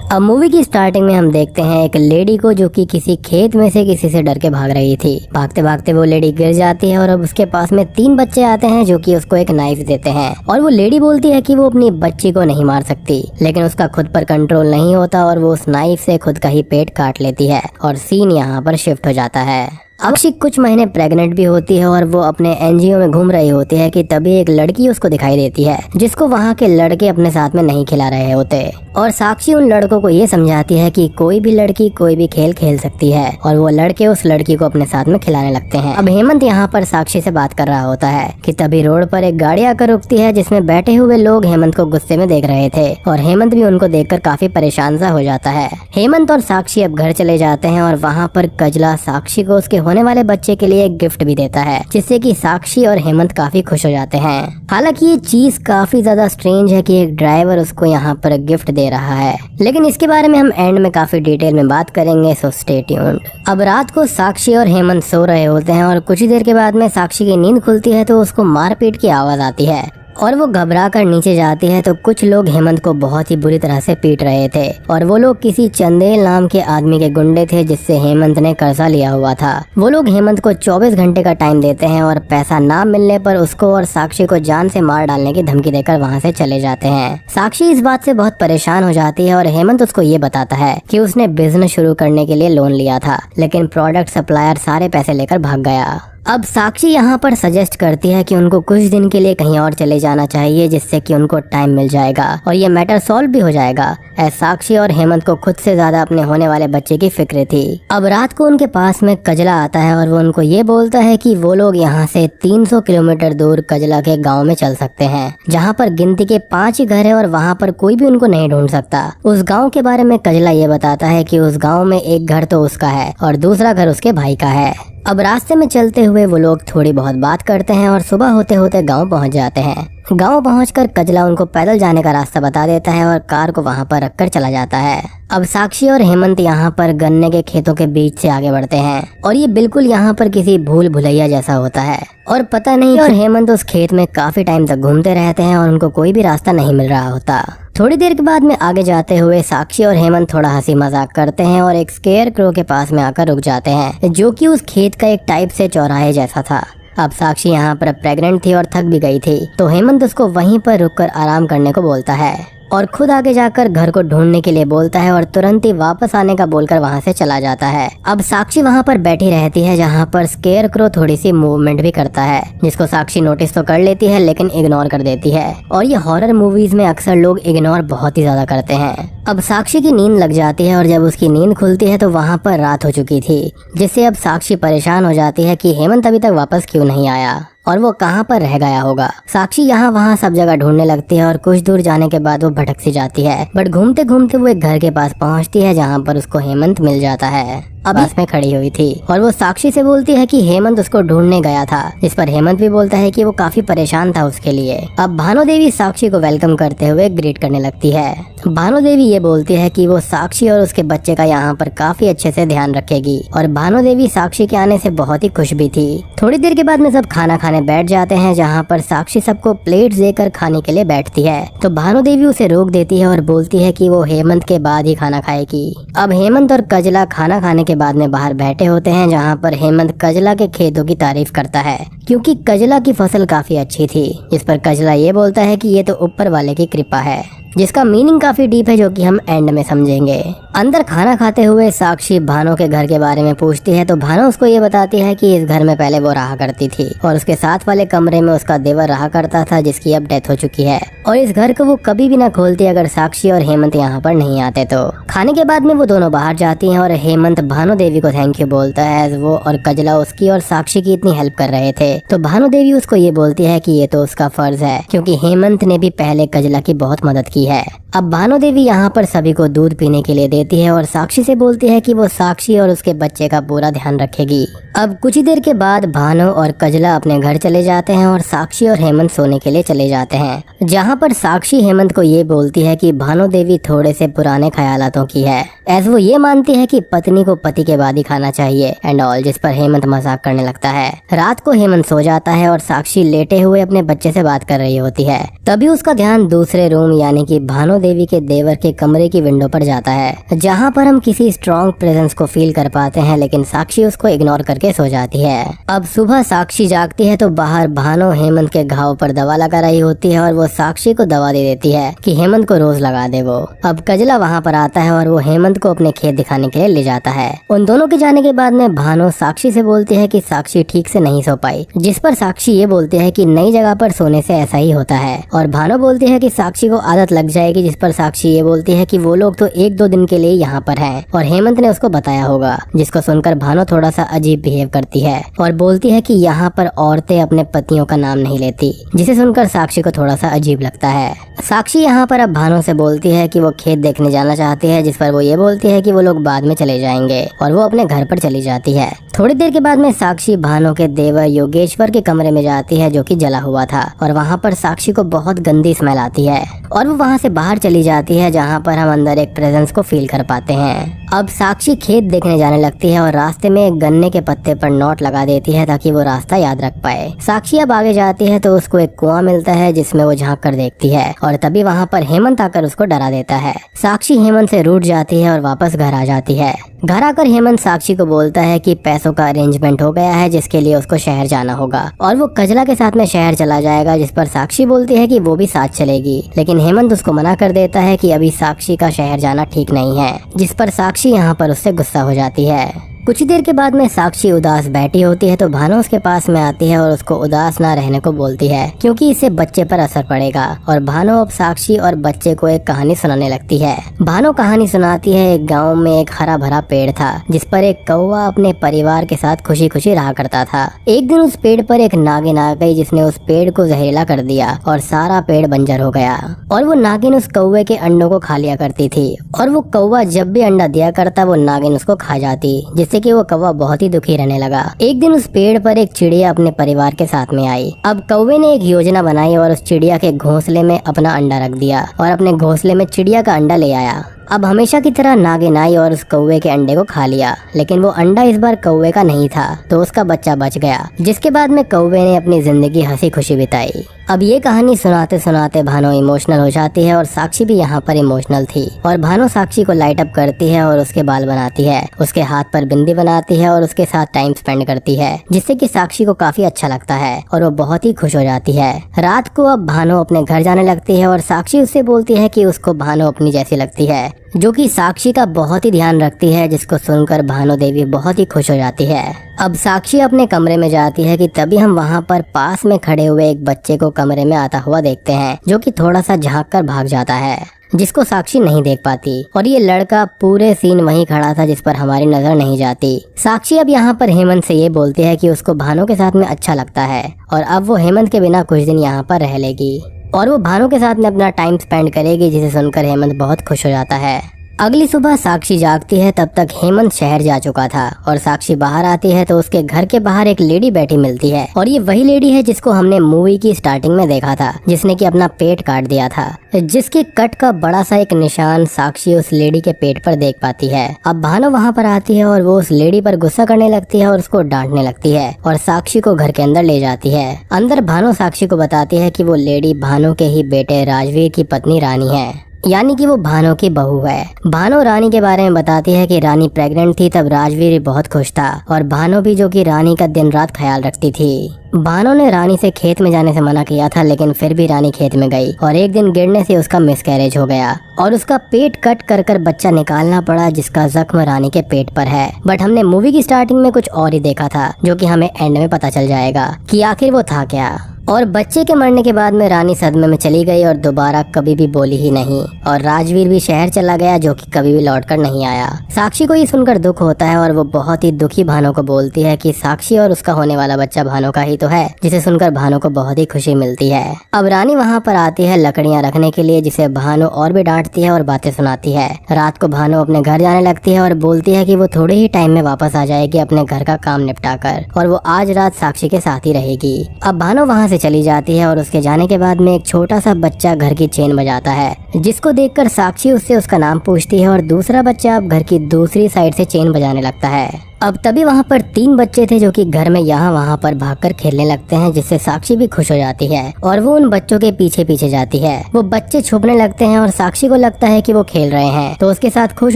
अब मूवी की स्टार्टिंग में हम देखते हैं एक लेडी को जो कि किसी खेत में से किसी से डर के भाग रही थी। भागते भागते वो लेडी गिर जाती है और अब उसके पास में 3 बच्चे आते हैं जो कि उसको एक नाइफ देते हैं और वो लेडी बोलती है कि वो अपनी बच्ची को नहीं मार सकती, लेकिन उसका खुद पर कंट्रोल नहीं होता और वो उस नाइफ से खुद का ही पेट काट लेती है और सीन यहाँ पर शिफ्ट हो जाता है। अक्षी कुछ महीने प्रेग्नेंट भी होती है और वो अपने एनजीओ में घूम रही होती है कि तभी एक लड़की उसको दिखाई देती है जिसको वहाँ के लड़के अपने साथ में नहीं खिला रहे होते और साक्षी उन लड़कों को ये समझाती है कि कोई भी लड़की कोई भी खेल खेल सकती है और वो लड़के उस लड़की को अपने साथ में खिलाने लगते हैं। अब हेमंत यहाँ पर साक्षी से बात कर रहा होता है कि तभी रोड पर एक गाड़ी आकर रुकती है जिसमें बैठे हुए लोग हेमंत को गुस्से में देख रहे थे और हेमंत भी उनको देखकर काफी परेशान सा हो जाता है। हेमंत और साक्षी अब घर चले जाते हैं और वहाँ पर कजला साक्षी को उसके होने वाले बच्चे के लिए एक गिफ्ट भी देता है जिससे कि साक्षी और हेमंत काफी खुश हो जाते हैं। हालांकि ये चीज काफी ज्यादा स्ट्रेंज है कि एक ड्राइवर उसको यहाँ पर गिफ्ट दे रहा है, लेकिन इसके बारे में हम एंड में काफी डिटेल में बात करेंगे, सो स्टे ट्यून्ड। अब रात को साक्षी और हेमंत सो रहे होते हैं और कुछ ही देर के बाद में साक्षी की नींद खुलती है तो उसको मारपीट की आवाज आती है और वो घबरा कर नीचे जाती है तो कुछ लोग हेमंत को बहुत ही बुरी तरह से पीट रहे थे और वो लोग किसी चंदेल नाम के आदमी के गुंडे थे जिससे हेमंत ने कर्जा लिया हुआ था। वो लोग हेमंत को 24 घंटे का टाइम देते हैं और पैसा ना मिलने पर उसको और साक्षी को जान से मार डालने की धमकी देकर वहाँ से चले जाते हैं। साक्षी इस बात से बहुत परेशान हो जाती है और हेमंत उसको ये बताता है कि उसने बिजनेस शुरू करने के लिए लोन लिया था, लेकिन प्रोडक्ट सप्लायर सारे पैसे लेकर भाग गया। अब साक्षी यहाँ पर सजेस्ट करती है कि उनको कुछ दिन के लिए कहीं और चले जाना चाहिए जिससे कि उनको टाइम मिल जाएगा और ये मैटर सॉल्व भी हो जाएगा। साक्षी और हेमंत को खुद से ज्यादा अपने होने वाले बच्चे की फिक्र थी। अब रात को उनके पास में कजला आता है और वो उनको ये बोलता है कि वो लोग यहाँ से 300 किलोमीटर दूर कजला के गाँव में चल सकते हैं जहाँ पर गिनती के 5 ही घर है और वहाँ पर कोई भी उनको नहीं ढूंढ सकता। उस गाँव के बारे में कजला ये बताता है कि उस गाँव में एक घर तो उसका है और दूसरा घर उसके भाई का है। अब रास्ते में चलते हुए वो लोग थोड़ी बहुत बात करते हैं और सुबह होते होते गांव पहुंच जाते हैं। गांव पहुंचकर कजला उनको पैदल जाने का रास्ता बता देता है और कार को वहां पर रखकर चला जाता है। अब साक्षी और हेमंत यहाँ पर गन्ने के खेतों के बीच से आगे बढ़ते हैं और ये बिल्कुल यहाँ पर किसी भूल भुलैया जैसा होता है और पता नहीं और हेमंत उस खेत में काफी टाइम तक घूमते रहते हैं और उनको कोई भी रास्ता नहीं मिल रहा होता। थोड़ी देर के बाद में आगे जाते हुए साक्षी और हेमंत थोड़ा हंसी मजाक करते हैं और एक स्केयर क्रो के पास में आकर रुक जाते हैं जो कि उस खेत का एक टाइप से चौराहे जैसा था। अब साक्षी यहाँ पर प्रेग्नेंट थी और थक भी गई थी तो हेमंत उसको वहीं पर रुककर आराम करने को बोलता है और खुद आगे जाकर घर को ढूंढने के लिए बोलता है और तुरंत ही वापस आने का बोलकर वहां से चला जाता है। अब साक्षी वहां पर बैठी रहती है जहां पर स्केयर क्रो थोड़ी सी मूवमेंट भी करता है जिसको साक्षी नोटिस तो कर लेती है लेकिन इग्नोर कर देती है और ये हॉरर मूवीज में अक्सर लोग इग्नोर बहुत ही ज्यादा करते हैं। अब साक्षी की नींद लग जाती है और जब उसकी नींद खुलती है तो वहाँ पर रात हो चुकी थी जिससे अब साक्षी परेशान हो जाती है कि हेमंत अभी तक वापस क्यों नहीं आया और वो कहाँ पर रह गया होगा। साक्षी यहाँ वहाँ सब जगह ढूंढने लगती है और कुछ दूर जाने के बाद वो भटक सी जाती है, बट घूमते घूमते वो एक घर के पास पहुँचती है जहाँ पर उसको हेमंत मिल जाता है। अब बस में खड़ी हुई थी और वो साक्षी से बोलती है कि हेमंत उसको ढूंढने गया था, जिस पर हेमंत भी बोलता है कि वो काफी परेशान था उसके लिए। अब भानु देवी साक्षी को वेलकम करते हुए ग्रीट करने लगती है। भानु देवी ये बोलती है कि वो साक्षी और उसके बच्चे का यहाँ पर काफी अच्छे से ध्यान रखेगी और भानु देवी साक्षी के आने से बहुत ही खुश भी थी। थोड़ी देर के बाद में सब खाना खाने बैठ जाते हैं जहाँ पर साक्षी सबको प्लेट्स देकर खाने के लिए बैठती है तो भानु देवी उसे रोक देती है और बोलती है कि वो हेमंत के बाद ही खाना खाएगी। अब हेमंत और कजला खाना खाने के बाद में बाहर बैठे होते हैं जहाँ पर हेमंत कजला के खेतों की तारीफ करता है क्योंकि कजला की फसल काफी अच्छी थी, जिस पर कजला ये बोलता है कि ये तो ऊपर वाले की कृपा है, जिसका मीनिंग काफी डीप है जो कि हम एंड में समझेंगे। अंदर खाना खाते हुए साक्षी भानु के घर के बारे में पूछती है तो भानु उसको ये बताती है कि इस घर में पहले वो रहा करती थी और उसके साथ वाले कमरे में उसका देवर रहा करता था जिसकी अब डेथ हो चुकी है और इस घर को वो कभी भी ना खोलती अगर साक्षी और हेमंत यहाँ पर नहीं आते तो। खाने के बाद में वो दोनों बाहर जाती हैं और हेमंत भानु देवी को थैंक यू बोलता है वो और कजला उसकी और साक्षी की इतनी हेल्प कर रहे थे तो भानु देवी उसको ये बोलती है कि ये तो उसका फर्ज है क्योंकि हेमंत ने भी पहले कजला की बहुत मदद की है। अब भानु देवी यहाँ पर सभी को दूध पीने के लिए देती है और साक्षी से बोलती है कि वो साक्षी और उसके बच्चे का पूरा ध्यान रखेगी। अब कुछ ही देर के बाद भानु और कजला अपने घर चले जाते हैं और साक्षी और हेमंत सोने के लिए चले जाते हैं जहाँ पर साक्षी हेमंत को ये बोलती है कि भानु देवी थोड़े से पुराने ख्यालातों की है, ऐसे वो ये मानती है कि पत्नी को पति के बाद ही खाना चाहिए एंड ऑल, जिस पर हेमंत मजाक करने लगता है। रात को हेमंत सो जाता है और साक्षी लेटे हुए अपने बच्चे से बात कर रही होती है। तभी उसका ध्यान दूसरे रूम यानी कि कि भानु देवी के देवर के कमरे की विंडो पर जाता है, जहाँ पर हम किसी स्ट्रॉन्ग प्रेजेंस को फील कर पाते हैं, लेकिन साक्षी उसको इग्नोर करके सो जाती है। अब सुबह साक्षी जागती है तो बाहर भानु हेमंत के घाव पर दवा लगा रही होती है और वो साक्षी को दवा दे देती है कि हेमंत को रोज लगा दे वो। अब कजला वहाँ पर आता है और वो हेमंत को अपने खेत दिखाने के लिए ले जाता है। उन दोनों के जाने के बाद में भानु साक्षी से बोलती है कि साक्षी ठीक से नहीं सो पाई, जिस पर साक्षी ये बोलती है कि नई जगह पर सोने से ऐसा ही होता है। और भानु बोलती है कि साक्षी को आदत लग जाएगी, जिस पर साक्षी ये बोलती है कि वो लोग तो 1-2 दिन के लिए यहाँ पर हैं और हेमंत ने उसको बताया होगा। जिसको सुनकर भानु थोड़ा सा अजीब बिहेव करती है और बोलती है कि यहाँ पर औरतें अपने पतियों का नाम नहीं लेती, जिसे सुनकर साक्षी को थोड़ा सा अजीब लगता है। साक्षी यहाँ पर अब भानु से बोलती है कि वो खेत देखने जाना चाहती है, जिस पर वो ये बोलती है कि वो लोग बाद में चले जाएंगे और वो अपने घर पर चली जाती है। थोड़ी देर के बाद में साक्षी भानु के देवर योगेश्वर के कमरे में जाती है, जो कि जला हुआ था, और वहाँ पर साक्षी को बहुत गंदी स्मेल आती है और वो वहाँ से बाहर चली जाती है, जहाँ पर हम अंदर एक प्रेजेंस को फील कर पाते हैं। अब साक्षी खेत देखने जाने लगती है और रास्ते में एक गन्ने के पत्ते पर नोट लगा देती है ताकि वो रास्ता याद रख पाए। साक्षी अब आगे जाती है तो उसको एक कुआं मिलता है, जिसमें वो झांक कर देखती है और तभी वहाँ पर हेमंत आकर उसको डरा देता है। साक्षी हेमंत से रूठ जाती है और वापस घर आ जाती है। घर आकर हेमंत साक्षी को बोलता है कि पैसों का अरेंजमेंट हो गया है, जिसके लिए उसको शहर जाना होगा और वो कजला के साथ में शहर चला जाएगा, जिस पर साक्षी बोलती है कि वो भी साथ चलेगी, लेकिन हेमंत उसको मना कर देता है कि अभी साक्षी का शहर जाना ठीक नहीं है, जिस पर साक्षी यहाँ पर उससे गुस्सा हो जाती है। कुछ देर के बाद में साक्षी उदास बैठी होती है तो भानु उसके पास में आती है और उसको उदास ना रहने को बोलती है, क्योंकि इससे बच्चे पर असर पड़ेगा। और भानु अब साक्षी और बच्चे को एक कहानी सुनाने लगती है। भानु कहानी सुनाती है, एक गांव में एक हरा भरा पेड़ था, जिस पर एक कौवा अपने परिवार के साथ खुशी खुशी रहा करता था। एक दिन उस पेड़ पर एक नागिन आ गई, जिसने उस पेड़ को जहरीला कर दिया और सारा पेड़ बंजर हो गया। और वो नागिन उस कौवे के अंडों को खा लिया करती थी और वो कौवा जब भी अंडा दिया करता वो नागिन उसको खा जाती, जिससे कि वो कौवा बहुत ही दुखी रहने लगा। एक दिन उस पेड़ पर एक चिड़िया अपने परिवार के साथ में आई। अब कौवे ने एक योजना बनाई और उस चिड़िया के घोंसले में अपना अंडा रख दिया और अपने घोंसले में चिड़िया का अंडा ले आया। अब हमेशा की तरह नागिन आई और उस कौवे के अंडे को खा लिया, लेकिन वो अंडा इस बार कौवे का नहीं था, तो उसका बच्चा बच गया, जिसके बाद में कौवे ने अपनी जिंदगी हंसी खुशी बिताई। अब ये कहानी सुनाते सुनाते भानु इमोशनल हो जाती है और साक्षी भी यहाँ पर इमोशनल थी और भानु साक्षी को लाइट अप करती है और उसके बाल बनाती है, उसके हाथ पर बिंदी बनाती है और उसके साथ टाइम स्पेंड करती है, जिससे कि साक्षी को काफी अच्छा लगता है और वो बहुत ही खुश हो जाती है। रात को अब भानु अपने घर जाने लगती है और साक्षी उससे बोलती है कि उसको भानु अपनी जैसी लगती है, जो कि साक्षी का बहुत ही ध्यान रखती है, जिसको सुनकर भानु देवी बहुत ही खुश हो जाती है। अब साक्षी अपने कमरे में जाती है कि तभी हम वहाँ पर पास में खड़े हुए एक बच्चे को कमरे में आता हुआ देखते हैं, जो कि थोड़ा सा झांक कर भाग जाता है, जिसको साक्षी नहीं देख पाती। और ये लड़का पूरे सीन वहीं खड़ा था, जिस पर हमारी नजर नहीं जाती। साक्षी अब यहाँ पर हेमंत से ये बोलती है कि उसको भानु के साथ में अच्छा लगता है और अब वो हेमंत के बिना कुछ दिन यहाँ पर रह लेगी और वो भानु के साथ में अपना टाइम स्पेंड करेगी, जिसे सुनकर हेमंत बहुत खुश हो जाता है। अगली सुबह साक्षी जागती है, तब तक हेमंत शहर जा चुका था और साक्षी बाहर आती है तो उसके घर के बाहर एक लेडी बैठी मिलती है और ये वही लेडी है जिसको हमने मूवी की स्टार्टिंग में देखा था, जिसने कि अपना पेट काट दिया था, जिसके कट का बड़ा सा एक निशान साक्षी उस लेडी के पेट पर देख पाती है। अब भानु वहाँ पर आती है और वो उस लेडी पर गुस्सा करने लगती है और उसको डांटने लगती है और साक्षी को घर के अंदर ले जाती है। अंदर भानु साक्षी को बताती है कि वो लेडी भानु के ही बेटे राजवीर की पत्नी रानी है, यानी कि वो भानु की बहू है। भानु रानी के बारे में बताती है कि रानी प्रेग्नेंट थी, तब राजवीर भी बहुत खुश था और भानु भी, जो कि रानी का दिन रात ख्याल रखती थी। भानु ने रानी से खेत में जाने से मना किया था, लेकिन फिर भी रानी खेत में गई और एक दिन गिरने से उसका मिसकैरेज हो गया और उसका पेट कट कर कर बच्चा निकालना पड़ा, जिसका जख्म रानी के पेट पर है। बट हमने मूवी की स्टार्टिंग में कुछ और ही देखा था, जो कि हमें एंड में पता चल जाएगा कि आखिर वो था क्या। और बच्चे के मरने के बाद में रानी सदमे में चली गई और दोबारा कभी भी बोली ही नहीं और राजवीर भी शहर चला गया, जो कि कभी भी लौटकर नहीं आया। साक्षी को ये सुनकर दुख होता है और वो बहुत ही दुखी भानु को बोलती है कि साक्षी और उसका होने वाला बच्चा भानु का ही तो है, जिसे सुनकर भानु को बहुत ही खुशी मिलती है। अब रानी वहाँ पर आती है लकड़ियाँ रखने के लिए, जिसे भानु और भी डांटती है और बातें सुनाती है। रात को भानु अपने घर जाने लगती है और बोलती है कि वो थोड़े ही टाइम में वापस आ जाएगी अपने घर का काम निपटा कर और वो आज रात साक्षी के साथ ही रहेगी। अब भानु वहाँ चली जाती है और उसके जाने के बाद में एक छोटा सा बच्चा घर की चेन बजाता है जिसको देखकर साक्षी उससे उसका नाम पूछती है और दूसरा बच्चा अब घर की दूसरी साइड से चेन बजाने लगता है। अब तभी वहाँ पर 3 बच्चे थे जो कि घर में यहाँ वहाँ पर भागकर खेलने लगते हैं, जिससे साक्षी भी खुश हो जाती है और वो उन बच्चों के पीछे पीछे जाती है। वो बच्चे छुपने लगते हैं और साक्षी को लगता है कि वो खेल रहे हैं, तो उसके साथ खुश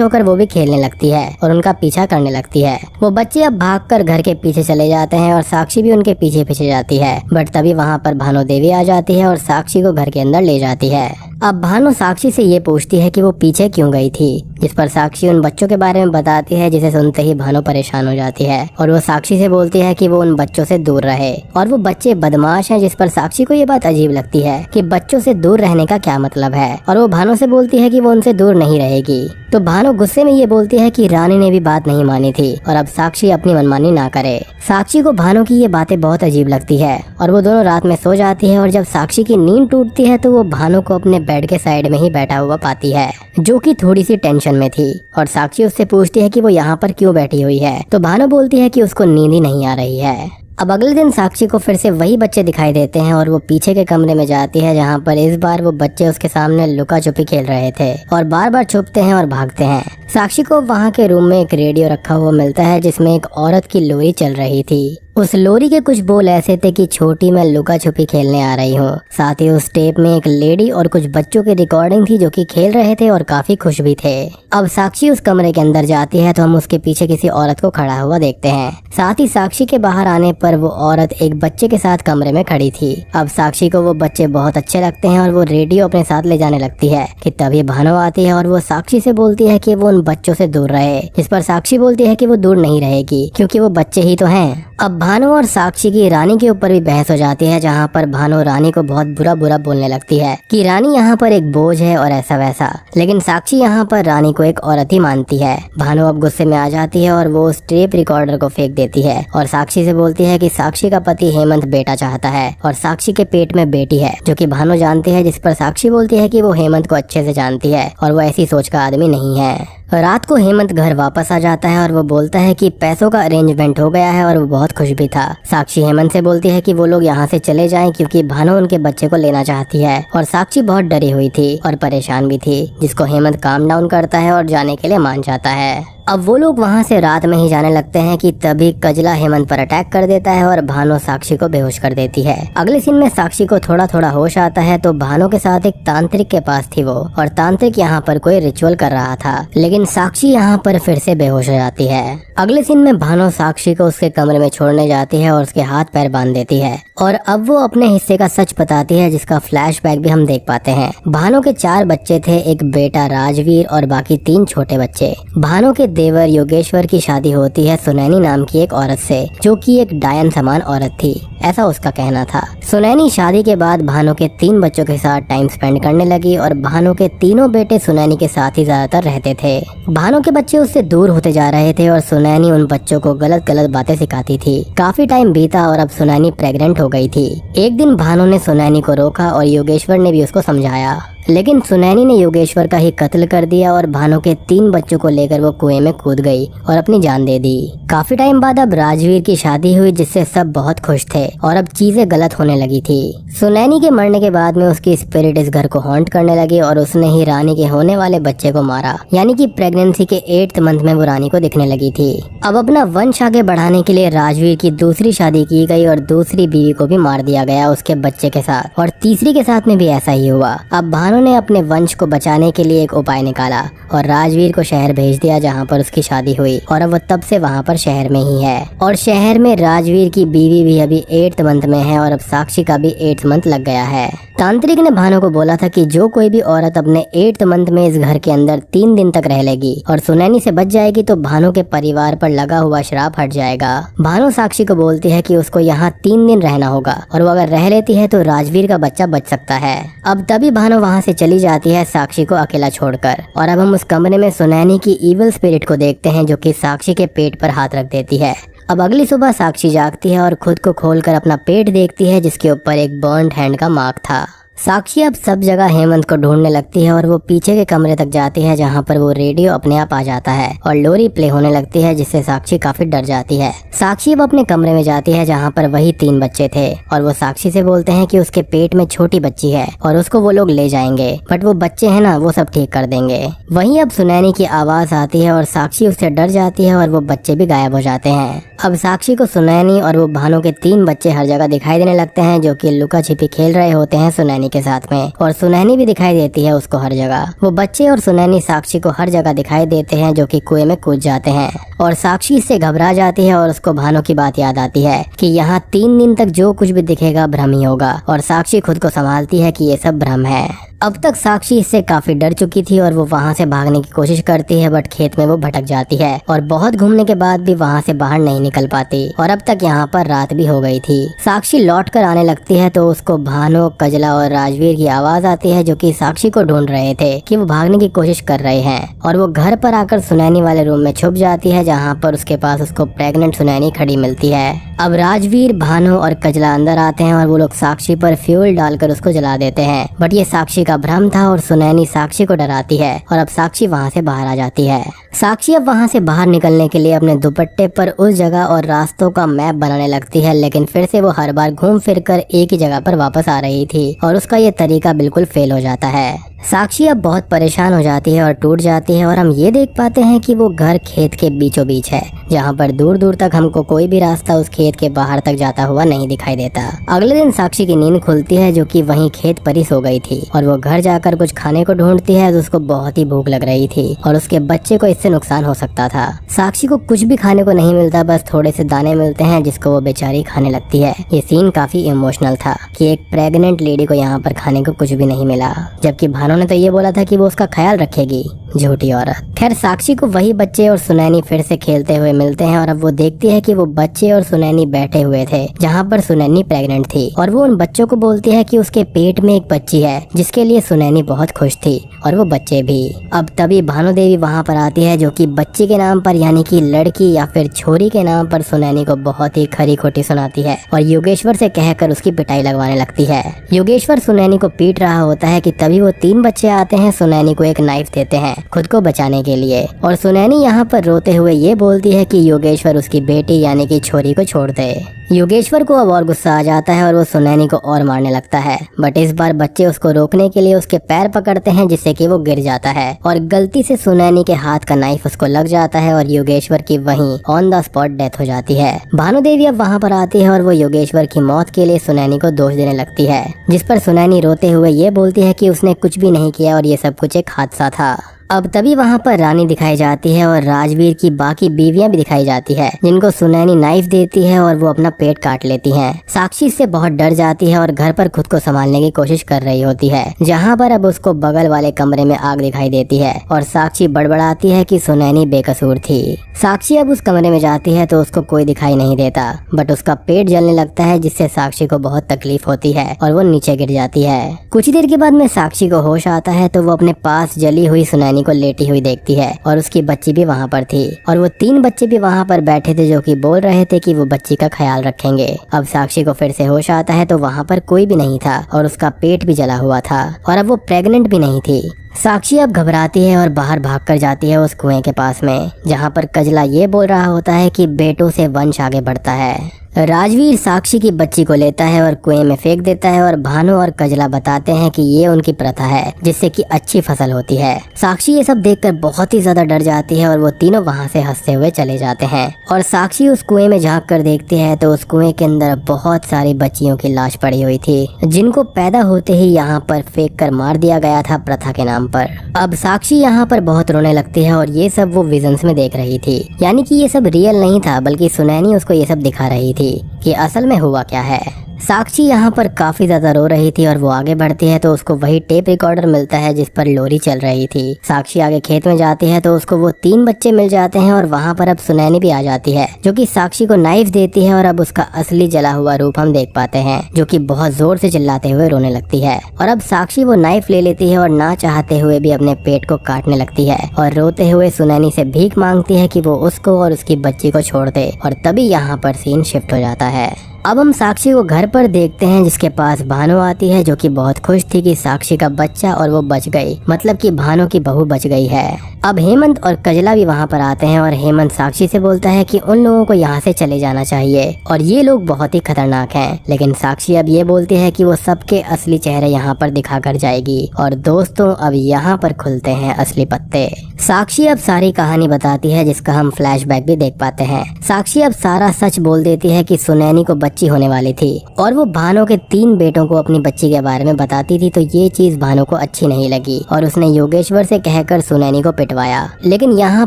होकर वो भी खेलने लगती है और उनका पीछा करने लगती है। वो बच्चे अब भागकर घर के पीछे चले जाते हैं और साक्षी भी उनके पीछे पीछे जाती है। बट तभी वहाँ पर भानु देवी आ जाती है और साक्षी को घर के अंदर ले जाती है। अब भानु साक्षी से ये पूछती है कि वो पीछे क्यों गई थी, जिस पर साक्षी उन बच्चों के बारे में बताती है, जिसे सुनते ही भानु परेशान हो जाती है और वो साक्षी से बोलती है कि वो उन बच्चों से दूर रहे और वो बच्चे बदमाश हैं, जिस पर साक्षी को ये बात अजीब लगती है कि बच्चों से दूर रहने का क्या मतलब है और वो भानु से बोलती है कि वो उनसे दूर नहीं रहेगी। तो भानु गुस्से में ये बोलती है कि रानी ने भी बात नहीं मानी थी और अब साक्षी अपनी मनमानी ना करे। साक्षी को भानु की ये बातें बहुत अजीब लगती है और वो दोनों रात में सो जाती है और जब साक्षी की नींद टूटती है तो वो भानु को अपने बेड के साइड में ही बैठा हुआ पाती है, जो कि थोड़ी सी टेंशन में थी। और साक्षी उससे पूछती है कि वो यहाँ पर क्यों बैठी हुई है, तो भानु बोलती है कि उसको नींद ही नहीं आ रही है। अब अगले दिन साक्षी को फिर से वही बच्चे दिखाई देते हैं और वो पीछे के कमरे में जाती है, जहाँ पर इस बार वो बच्चे उसके सामने लुका छुपी खेल रहे थे और बार बार छुपते हैं और भागते हैं। साक्षी को वहाँ के रूम में एक रेडियो रखा हुआ मिलता है, जिसमें एक औरत की लोरी चल रही थी। उस लोरी के कुछ बोल ऐसे थे कि छोटी मैं लुका छुपी खेलने आ रही हूँ। साथ ही उस टेप में एक लेडी और कुछ बच्चों की रिकॉर्डिंग थी, जो कि खेल रहे थे और काफी खुश भी थे। अब साक्षी उस कमरे के अंदर जाती है तो हम उसके पीछे किसी औरत को खड़ा हुआ देखते हैं। साथ ही साक्षी के बाहर आने पर वो औरत एक बच्चे के साथ कमरे में खड़ी थी। अब साक्षी को वो बच्चे बहुत अच्छे लगते हैं और वो रेडियो अपने साथ ले जाने लगती है कि तभी भानु आती है और वो साक्षी से बोलती है कि वो उन बच्चों से दूर रहे, जिस पर साक्षी बोलती है कि वो दूर नहीं रहेगी क्योंकि वो बच्चे ही तो हैं। अब भानु और साक्षी की रानी के ऊपर भी बहस हो जाती है, जहाँ पर भानु रानी को बहुत बुरा बुरा बोलने लगती है कि रानी यहाँ पर एक बोझ है और ऐसा वैसा, लेकिन साक्षी यहाँ पर रानी को एक औरत ही मानती है। भानु अब गुस्से में आ जाती है और वो उस टेप रिकॉर्डर को फेंक देती है और साक्षी से बोलती है कि साक्षी का पति हेमंत बेटा चाहता है और साक्षी के पेट में बेटी है, जो कि भानु जानती है, जिस पर साक्षी बोलती है कि वो हेमंत को अच्छे से जानती है और वो ऐसी सोच का आदमी नहीं है। रात को हेमंत घर वापस आ जाता है और वो बोलता है कि पैसों का अरेंजमेंट हो गया है और वो बहुत खुश भी था। साक्षी हेमंत से बोलती है कि वो लोग यहाँ से चले जाएं क्योंकि भानु उनके बच्चे को लेना चाहती है और साक्षी बहुत डरी हुई थी और परेशान भी थी, जिसको हेमंत काम डाउन करता है और जाने के लिए मान जाता है। अब वो लोग वहाँ से रात में ही जाने लगते हैं कि तभी कजला हेमंत पर अटैक कर देता है और भानु साक्षी को बेहोश कर देती है। अगले सीन में साक्षी को थोड़ा थोड़ा होश आता है तो भानु के साथ एक तांत्रिक के पास थी वो, और तांत्रिक यहाँ पर कोई रिचुअल कर रहा था, लेकिन साक्षी यहाँ पर फिर से बेहोश हो जाती है। अगले सीन में भानु साक्षी को उसके कमरे में छोड़ने जाती है और उसके हाथ पैर बांध देती है और अब वो अपने हिस्से का सच बताती है, जिसका फ्लैशबैक भी हम देख पाते हैं। भानु के 4 बच्चे थे, एक बेटा राजवीर और बाकी 3 छोटे बच्चे। भानु के देवर योगेश्वर की शादी होती है सुनैनी नाम की एक औरत से, जो कि एक डायन समान औरत थी, ऐसा उसका कहना था। सुनैनी शादी के बाद भानु के 3 बच्चों के साथ टाइम स्पेंड करने लगी और भानु के तीनों बेटे सुनैनी के साथ ही ज्यादातर रहते थे। भानु के बच्चे उससे दूर होते जा रहे थे और सुनैनी उन बच्चों को गलत गलत बातें सिखाती थी। काफी टाइम बीता और अब सुनैनी प्रेग्नेंट हो गई थी। एक दिन भानु ने सुनैनी को रोका और योगेश्वर ने भी उसको समझाया, लेकिन सुनैनी ने योगेश्वर का ही कत्ल कर दिया और भानु के 3 बच्चों को लेकर वो कुएं में कूद गई और अपनी जान दे दी। काफी टाइम बाद अब राजवीर की शादी हुई, जिससे सब बहुत खुश थे और अब चीजें गलत होने लगी थी। सुनैनी के मरने के बाद में उसकी स्पिरिट इस घर को हॉन्ट करने लगी और उसने ही रानी के होने वाले बच्चे को मारा, यानी कि प्रेगनेंसी के 8th मंथ में वो रानी को दिखने लगी थी। अब अपना वंश आगे बढ़ाने के लिए राजवीर की दूसरी शादी की गई और दूसरी बीवी को भी मार दिया गया उसके बच्चे के साथ, और तीसरी के साथ में भी ऐसा ही हुआ। अब भानु ने अपने वंश को बचाने के लिए एक उपाय निकाला और राजवीर को शहर भेज दिया, जहाँ पर उसकी शादी हुई, और अब वो तब से वहाँ पर शहर में ही है। और शहर में राजवीर की बीवी भी अभी 8th मंथ में है और अब साक्षी का भी 8th मंथ लग गया है। तांत्रिक ने भानु को बोला था कि जो कोई भी औरत अपने 8th मंथ में इस घर के अंदर 3 दिन तक रह लेगी और सुनैनी से बच जाएगी तो भानु के परिवार पर लगा हुआ श्राप हट जाएगा। भानु साक्षी को बोलती है कि उसको यहाँ 3 दिन रहना होगा और वो अगर रह लेती है तो राजवीर का बच्चा बच सकता है। अब तभी भानु वहाँ से चली जाती है साक्षी को अकेला छोड़कर, और अब हम उस कमरे में सुनैनी की इविल स्पिरिट को देखते हैं, जो कि साक्षी के पेट पर हाथ रख देती है। अब अगली सुबह साक्षी जागती है और खुद को खोलकर अपना पेट देखती है, जिसके ऊपर एक बर्न्ड हैंड का मार्क था। साक्षी अब सब जगह हेमंत को ढूंढने लगती है और वो पीछे के कमरे तक जाती है जहाँ पर वो रेडियो अपने आप आ जाता है और लोरी प्ले होने लगती है, जिससे साक्षी काफी डर जाती है। साक्षी अब अपने कमरे में जाती है जहाँ पर वही 3 बच्चे थे और वो साक्षी से बोलते हैं कि उसके पेट में छोटी बच्ची है और उसको वो लोग ले जाएंगे, बट वो बच्चे हैं ना, वो सब ठीक कर देंगे। वहीं अब सुनैनी की आवाज आती है और साक्षी उससे डर जाती है और वो बच्चे भी गायब हो जाते हैं। अब साक्षी को सुनैनी और वो भानु के 3 बच्चे हर जगह दिखाई देने लगते हैं, जो कि लुका छिपी खेल रहे होते हैं सुनैनी के साथ में, और सुनैनी भी दिखाई देती है उसको हर जगह। वो बच्चे और सुनैनी साक्षी को हर जगह दिखाई देते हैं, जो कि कुएं में कूद जाते हैं और साक्षी इससे घबरा जाती है और उसको भानु की बात याद आती है कि यहाँ 3 दिन तक जो कुछ भी दिखेगा भ्रम ही होगा, और साक्षी खुद को संभालती है कि ये सब भ्रम है। अब तक साक्षी इससे काफी डर चुकी थी और वो वहाँ से भागने की कोशिश करती है, बट खेत में वो भटक जाती है और बहुत घूमने के बाद भी वहाँ से बाहर नहीं निकल पाती, और अब तक यहाँ पर रात भी हो गई थी। साक्षी लौट कर आने लगती है तो उसको भानु, कजला और राजवीर की आवाज आती है, जो कि साक्षी को ढूंढ रहे थे कि वो भागने की कोशिश कर रहे हैं, और वो घर पर आकर सुनैनी वाले रूम में छुप जाती है, जहाँ पर उसके पास उसको प्रेग्नेंट सुनैनी खड़ी मिलती है। अब राजवीर, भानु और कजला अंदर आते हैं और वो लोग साक्षी पर फ्यूल डालकर उसको जला देते हैं, बट ये साक्षी का भ्रम था और सुनैनी साक्षी को डराती है और अब साक्षी वहाँ से बाहर आ जाती है। साक्षी अब वहाँ से बाहर निकलने के लिए अपने दुपट्टे पर उस जगह और रास्तों का मैप बनाने लगती है, लेकिन फिर से वो हर बार घूम फिर कर एक ही जगह पर वापस आ रही थी और उसका ये तरीका बिल्कुल फेल हो जाता है। साक्षी अब बहुत परेशान हो जाती है और टूट जाती है और हम ये देख पाते हैं कि वो घर खेत के बीचों बीच है, जहाँ पर दूर दूर तक हमको कोई भी रास्ता उस खेत के बाहर तक जाता हुआ नहीं दिखाई देता। अगले दिन साक्षी की नींद खुलती है, जो कि वहीं खेत पर ही सो गई थी, और वो घर जाकर कुछ खाने को ढूंढती है तो उसको बहुत ही भूख लग रही थी और उसके बच्चे को इससे नुकसान हो सकता था। साक्षी को कुछ भी खाने को नहीं मिलता, बस थोड़े से दाने मिलते हैं जिसको वो बेचारी खाने लगती है। ये सीन काफी इमोशनल था कि एक प्रेग्नेंट लेडी को यहाँ पर खाने को कुछ भी नहीं मिला, जबकि भानु ने तो ये बोला था कि वो उसका ख्याल रखेगी, झूठी औरत। खैर, साक्षी को वही बच्चे और सुनैनी फिर से खेलते हुए मिलते हैं और अब वो देखती है कि वो बच्चे और सुनैनी बैठे हुए थे जहाँ पर सुनैनी प्रेग्नेंट थी, और वो उन बच्चों को बोलती है कि उसके पेट में एक बच्ची है, जिसके लिए सुनैनी बहुत खुश थी और वो बच्चे भी। अब तभी भानु देवी वहाँ पर आती है, जो कि बच्ची के नाम पर यानी कि लड़की या फिर छोरी के नाम पर सुनैनी को बहुत ही खरी खोटी सुनाती है और योगेश्वर से कहकर उसकी पिटाई लगवाने लगती है। योगेश्वर सुनैनी को पीट रहा होता है कि तभी वो 3 बच्चे आते हैं, सुनैनी को एक नाइफ देते हैं खुद को बचाने के लिए, और सुनैनी यहाँ पर रोते हुए ये बोलती है कि योगेश्वर उसकी बेटी यानी कि छोरी को छोड़ दे। योगेश्वर को अब और गुस्सा आ जाता है और वो सुनैनी को और मारने लगता है, बट इस बार बच्चे उसको रोकने के लिए उसके पैर पकड़ते हैं, जिससे कि वो गिर जाता है और गलती से सुनैनी के हाथ का नाइफ उसको लग जाता है और योगेश्वर की वहीं ऑन द स्पॉट डेथ हो जाती है। भानु देवी अब वहाँ पर आती है और वो योगेश्वर की मौत के लिए सुनैनी को दोष देने लगती है, जिस पर सुनैनी रोते हुए ये बोलती है कि उसने कुछ भी नहीं किया और ये सब कुछ एक हादसा था। अब तभी वहाँ पर रानी दिखाई जाती है और राजवीर की बाकी बीवियां भी दिखाई जाती है, जिनको सुनैनी नाइफ देती है और वो अपना पेट काट लेती हैं। साक्षी इससे बहुत डर जाती है और घर पर खुद को संभालने की कोशिश कर रही होती है, जहाँ पर अब उसको बगल वाले कमरे में आग दिखाई देती है और साक्षी बड़बड़ाती है कि सुनैनी बेकसूर थी। साक्षी अब उस कमरे में जाती है तो उसको कोई दिखाई नहीं देता, बट उसका पेट जलने लगता है, जिससे साक्षी को बहुत तकलीफ होती है और वो नीचे गिर जाती है। कुछ देर के बाद में साक्षी को होश आता है तो वो अपने पास जली हुई सुनैनी को लेटी हुई देखती है और उसकी बच्ची भी वहाँ पर थी और वो 3 बच्चे भी वहाँ पर बैठे थे, जो कि बोल रहे थे कि वो बच्ची का ख्याल रखेंगे। अब साक्षी को फिर से होश आता है तो वहाँ पर कोई भी नहीं था और उसका पेट भी जला हुआ था और अब वो प्रेग्नेंट भी नहीं थी। साक्षी अब घबराती है और बाहर भागकर जाती है उस कुएं के पास में, जहाँ पर कजला ये बोल रहा होता है कि बेटों से वंश आगे बढ़ता है। राजवीर साक्षी की बच्ची को लेता है और कुएं में फेंक देता है और भानु और कजला बताते हैं कि ये उनकी प्रथा है, जिससे कि अच्छी फसल होती है। साक्षी ये सब देखकर बहुत ही ज्यादा डर जाती है और वो तीनों वहाँ से हंसते हुए चले जाते हैं और साक्षी उस कुएं में झांक कर देखती है तो उस कुएं के अंदर बहुत सारी बच्चियों की लाश पड़ी हुई थी, जिनको पैदा होते ही यहाँ पर फेंक कर मार दिया गया था प्रथा के नाम पर। अब साक्षी यहाँ पर बहुत रोने लगती है और ये सब वो विजन्स में देख रही थी, यानी कि ये सब रियल नहीं था, बल्कि सुनैनी उसको ये सब दिखा रही थी कि असल में हुआ क्या है। साक्षी यहाँ पर काफी ज्यादा रो रही थी और वो आगे बढ़ती है तो उसको वही टेप रिकॉर्डर मिलता है जिस पर लोरी चल रही थी। साक्षी आगे खेत में जाती है तो उसको वो 3 बच्चे मिल जाते हैं और वहाँ पर अब सुनैनी भी आ जाती है, जो कि साक्षी को नाइफ देती है और अब उसका असली जला हुआ रूप हम देख पाते हैं, जो कि बहुत जोर से चिल्लाते हुए रोने लगती है। और अब साक्षी वो नाइफ ले लेती है और ना चाहते हुए भी अपने पेट को काटने लगती है और रोते हुए सुनैनी से भीख मांगती है कि वो उसको और उसकी बच्ची को छोड़ दे, और तभी यहाँ पर सीन शिफ्ट हो जाता है। अब हम साक्षी को घर पर देखते हैं जिसके पास भानु आती है जो कि बहुत खुश थी कि साक्षी का बच्चा और वो बच गई, मतलब कि भानु की बहू बच गई है। अब हेमंत और कजला भी वहाँ पर आते हैं और हेमंत साक्षी से बोलता है कि उन लोगों को यहाँ से चले जाना चाहिए और ये लोग बहुत ही खतरनाक हैं। लेकिन साक्षी अब ये बोलती है कि वो सबके असली चेहरे यहाँ पर दिखा कर जाएगी और दोस्तों अब यहाँ पर खुलते हैं असली पत्ते। साक्षी अब सारी कहानी बताती है जिसका हम फ्लैशबैक भी देख पाते हैं। साक्षी अब सारा सच बोल देती है कि सुनैनी को बच्ची होने वाली थी और वो भानु के 3 बेटों को अपनी बच्ची के बारे में बताती थी, तो ये चीज भानु को अच्छी नहीं लगी और उसने योगेश्वर से कहकर सुनैनी को पिटवाया। लेकिन यहाँ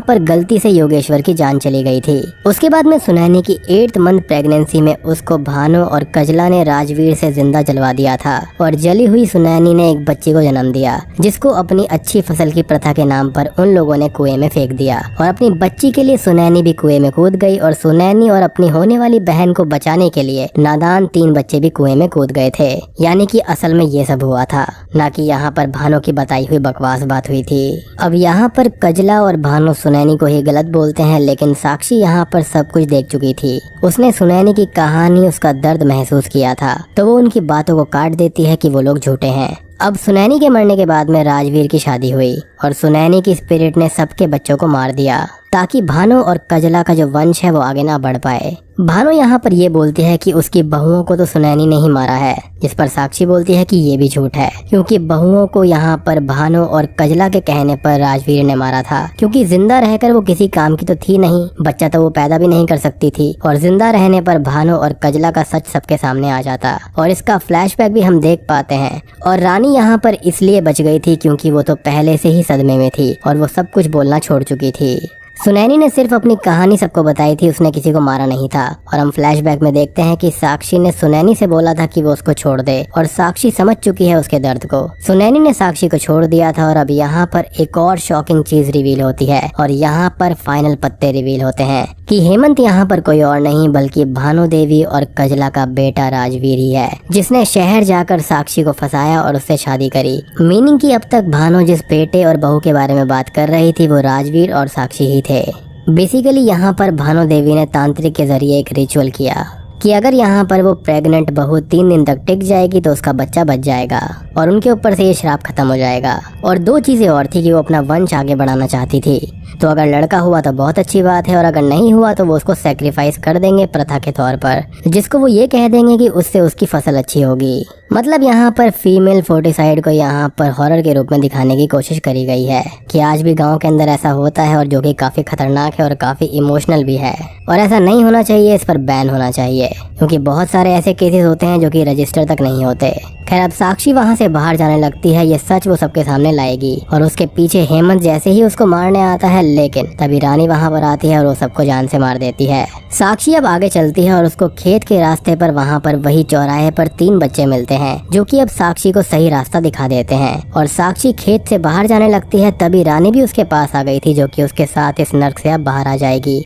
पर गलती से योगेश्वर की जान चली गई थी। उसके बाद में सुनैनी की 8th मंथ प्रेगनेंसी में उसको भानु और कजला ने राजवीर से जिंदा जलवा दिया था और जली हुई सुनैनी ने एक बच्ची को जन्म दिया जिसको अपनी अच्छी फसल की प्रथा के नाम पर उन लोगों ने कुएं में फेंक दिया और अपनी बच्ची के लिए सुनैनी भी कुएं में कूद गई और सुनैनी और अपनी होने वाली बहन को बचाने के लिए नादान 3 बच्चे भी कुएं में कूद गए थे। यानी कि असल में ये सब हुआ था, ना कि यहाँ पर भानु की बताई हुई बकवास बात हुई थी। अब यहाँ पर कजला और भानु सुनैनी को ही गलत बोलते हैं, लेकिन साक्षी यहाँ पर सब कुछ देख चुकी थी। उसने सुनैनी की कहानी, उसका दर्द महसूस किया था, तो वो उनकी बातों को काट देती है कि वो लोग झूठे हैं। अब सुनैनी के मरने के बाद में राजवीर की शादी हुई और सुनैनी की स्पिरिट ने सबके बच्चों को मार दिया ताकि भानु और कजला का जो वंश है वो आगे ना बढ़ पाए। भानु यहाँ पर ये बोलती है कि उसकी बहुओं को तो सुनैनी ने ही मारा है, जिस पर साक्षी बोलती है कि ये भी झूठ है क्योंकि बहुओं को यहाँ पर भानु और कजला के कहने पर राजवीर ने मारा था, क्योंकि जिंदा रहकर वो किसी काम की तो थी नहीं, बच्चा तो वो पैदा भी नहीं कर सकती थी और जिंदा रहने पर भानु और कजला का सच सबके सामने आ जाता और इसका फ्लैशबैक भी हम देख पाते हैं। और रानी यहाँ पर इसलिए बच गई थी क्योंकि वो तो पहले से ही सदमे में थी और वो सब कुछ बोलना छोड़ चुकी थी। सुनैनी ने सिर्फ अपनी कहानी सबको बताई थी, उसने किसी को मारा नहीं था। और हम फ्लैशबैक में देखते हैं कि साक्षी ने सुनैनी से बोला था कि वो उसको छोड़ दे और साक्षी समझ चुकी है उसके दर्द को। सुनैनी ने साक्षी को छोड़ दिया था और अब यहाँ पर एक और शॉकिंग चीज रिवील होती है और यहाँ पर फाइनल पत्ते रिवील होते हैं कि हेमंत यहाँ पर कोई और नहीं बल्कि भानु देवी और कजला का बेटा राजवीर ही है, जिसने शहर जाकर साक्षी को फंसाया और उससे शादी करी। मीनिंग कि अब तक भानु जिस बेटे और बहू के बारे में बात कर रही थी वो राजवीर और साक्षी ही थे। बेसिकली यहाँ पर भानु देवी ने तांत्रिक के जरिए एक रिचुअल किया कि अगर यहाँ पर वो प्रेग्नेंट बहू 3 दिन तक टिक जाएगी तो उसका बच्चा बच जाएगा और उनके ऊपर से ये श्राप खत्म हो जाएगा। और 2 चीजें और थी कि वो अपना वंश आगे बढ़ाना चाहती थी, तो अगर लड़का हुआ तो बहुत अच्छी बात है और अगर नहीं हुआ तो वो उसको सेक्रीफाइस कर देंगे प्रथा के तौर पर, जिसको वो ये कह देंगे कि उससे उसकी फसल अच्छी होगी। मतलब यहाँ पर फीमेल फोर्टिसाइड को यहाँ पर हॉरर के रूप में दिखाने की कोशिश करी गई है कि आज भी गांव के अंदर ऐसा होता है और जो कि काफी खतरनाक है और काफी इमोशनल भी है और ऐसा नहीं होना चाहिए, इस पर बैन होना चाहिए क्योंकि बहुत सारे ऐसे केसेस होते हैं जो कि रजिस्टर तक नहीं होते। खैर अब साक्षी वहाँ से बाहर जाने लगती है, ये सच वो सबके सामने लाएगी और उसके पीछे हेमंत जैसे ही उसको मारने आता है, लेकिन तभी रानी वहाँ पर आती है और वो सबको जान से मार देती है। साक्षी अब आगे चलती है और उसको खेत के रास्ते पर वहाँ पर वही चौराहे पर 3 बच्चे मिलते हैं जो कि अब साक्षी को सही रास्ता दिखा देते हैं और साक्षी खेत से बाहर जाने लगती है। तभी रानी भी उसके पास आ गई थी जो कि उसके साथ इस नर्क से अब बाहर आ जाएगी।